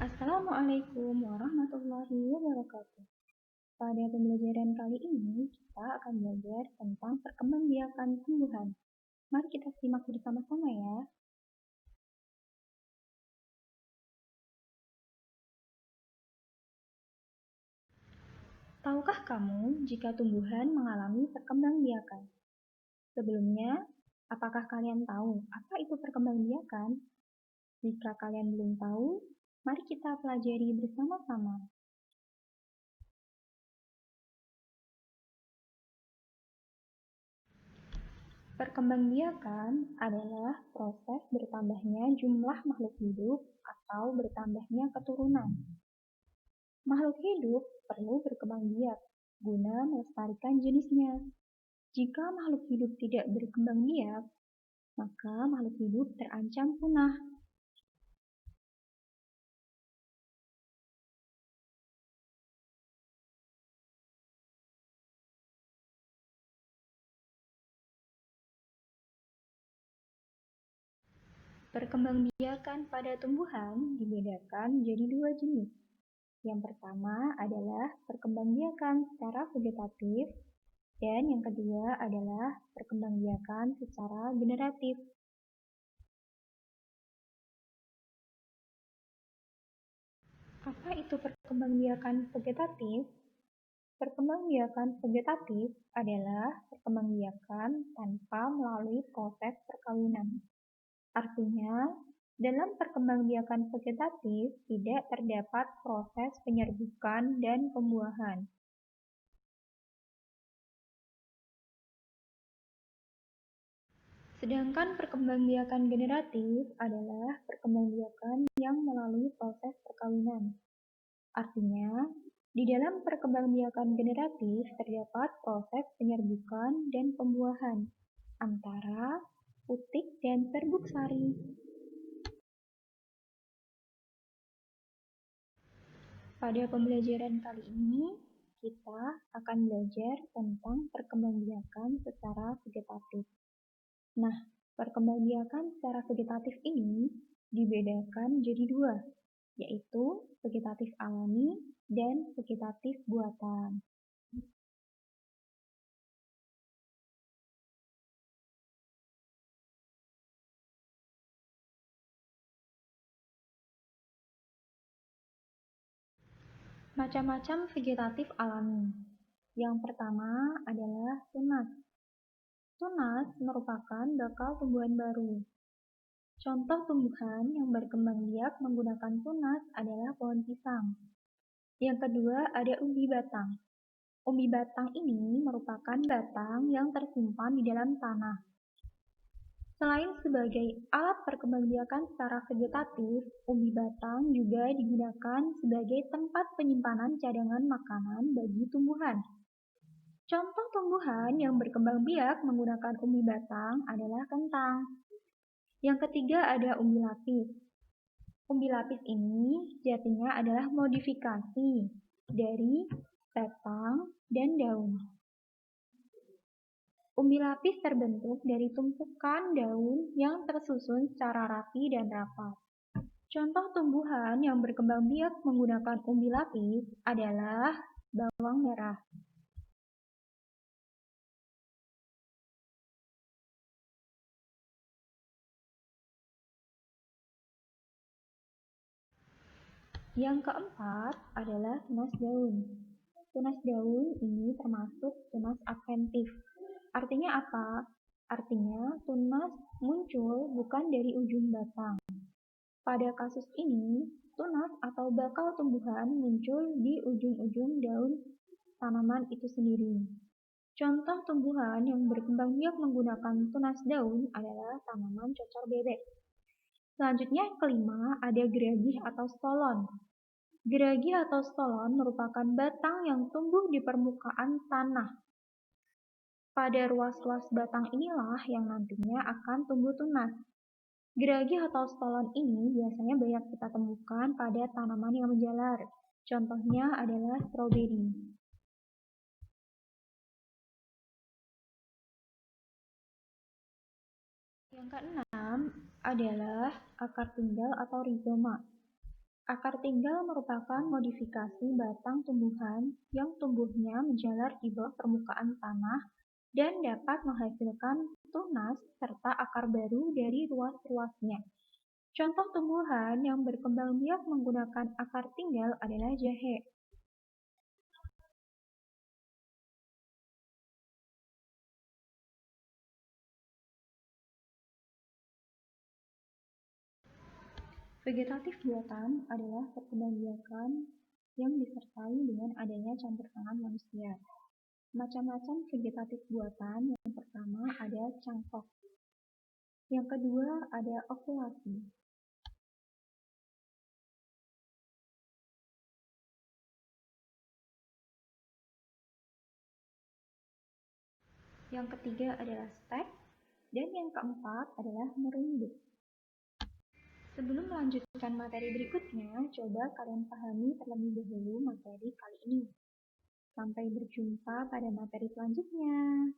Assalamualaikum warahmatullahi wabarakatuh. Pada pembelajaran kali ini, kita akan belajar tentang perkembangbiakan tumbuhan. Mari kita simak bersama-sama ya. Tahukah kamu jika tumbuhan mengalami perkembangbiakan? Sebelumnya, apakah kalian tahu apa itu perkembangbiakan? Jika kalian belum tahu, mari kita pelajari bersama-sama. Perkembangbiakan adalah proses bertambahnya jumlah makhluk hidup atau bertambahnya keturunan. Makhluk hidup perlu berkembang biak guna melestarikan jenisnya. Jika makhluk hidup tidak berkembang biak, maka makhluk hidup terancam punah. Perkembangbiakan pada tumbuhan dibedakan jadi dua jenis. Yang pertama adalah perkembangbiakan secara vegetatif, dan yang kedua adalah perkembangbiakan secara generatif. Apa itu perkembangbiakan vegetatif? Perkembangbiakan vegetatif adalah perkembangbiakan tanpa melalui proses perkawinan. Artinya, dalam perkembangbiakan vegetatif tidak terdapat proses penyerbukan dan pembuahan. Sedangkan perkembangbiakan generatif adalah perkembangbiakan yang melalui proses perkawinan. Artinya, di dalam perkembangbiakan generatif terdapat proses penyerbukan dan pembuahan antara putik dan serbuk sari. Pada pembelajaran kali ini, kita akan belajar tentang perkembangbiakan secara vegetatif. Nah, perkembangbiakan secara vegetatif ini dibedakan jadi dua, yaitu vegetatif alami dan vegetatif buatan. Macam-macam vegetatif alami. Yang pertama adalah tunas. Tunas merupakan bakal tumbuhan baru. Contoh tumbuhan yang berkembang biak menggunakan tunas adalah pohon pisang. Yang kedua ada umbi batang. Umbi batang ini merupakan batang yang tersimpan di dalam tanah. Selain sebagai alat perkembangbiakan secara vegetatif, umbi batang juga digunakan sebagai tempat penyimpanan cadangan makanan bagi tumbuhan. Contoh tumbuhan yang berkembang biak menggunakan umbi batang adalah kentang. Yang ketiga ada umbi lapis. Umbi lapis ini sejatinya adalah modifikasi dari batang dan daun. Umbi lapis terbentuk dari tumpukan daun yang tersusun secara rapi dan rapat. Contoh tumbuhan yang berkembang biak menggunakan umbi lapis adalah bawang merah. Yang keempat adalah tunas daun. Tunas daun ini termasuk tunas adventif. Artinya apa? Artinya tunas muncul bukan dari ujung batang. Pada kasus ini, tunas atau bakal tumbuhan muncul di ujung-ujung daun tanaman itu sendiri. Contoh tumbuhan yang berkembang biak menggunakan tunas daun adalah tanaman cocor bebek. Selanjutnya yang kelima ada geragih atau stolon. Geragih atau stolon merupakan batang yang tumbuh di permukaan tanah. Pada ruas-ruas batang inilah yang nantinya akan tumbuh tunas. Geragih atau stolon ini biasanya banyak kita temukan pada tanaman yang menjalar. Contohnya adalah stroberi. Yang keenam adalah akar tunggal atau rizoma. Akar tinggal merupakan modifikasi batang tumbuhan yang tumbuhnya menjalar di bawah permukaan tanah dan dapat menghasilkan tunas serta akar baru dari ruas-ruasnya. Contoh tumbuhan yang berkembang biak menggunakan akar tinggal adalah jahe. Vegetatif buatan adalah perkembangbiakan yang disertai dengan adanya campur tangan manusia. Macam-macam vegetatif buatan, yang pertama ada cangkok. Yang kedua ada okulasi. Yang ketiga adalah stek. Dan yang keempat adalah merunduk. Sebelum melanjutkan materi berikutnya, coba kalian pahami terlebih dahulu materi kali ini. Sampai berjumpa pada materi selanjutnya.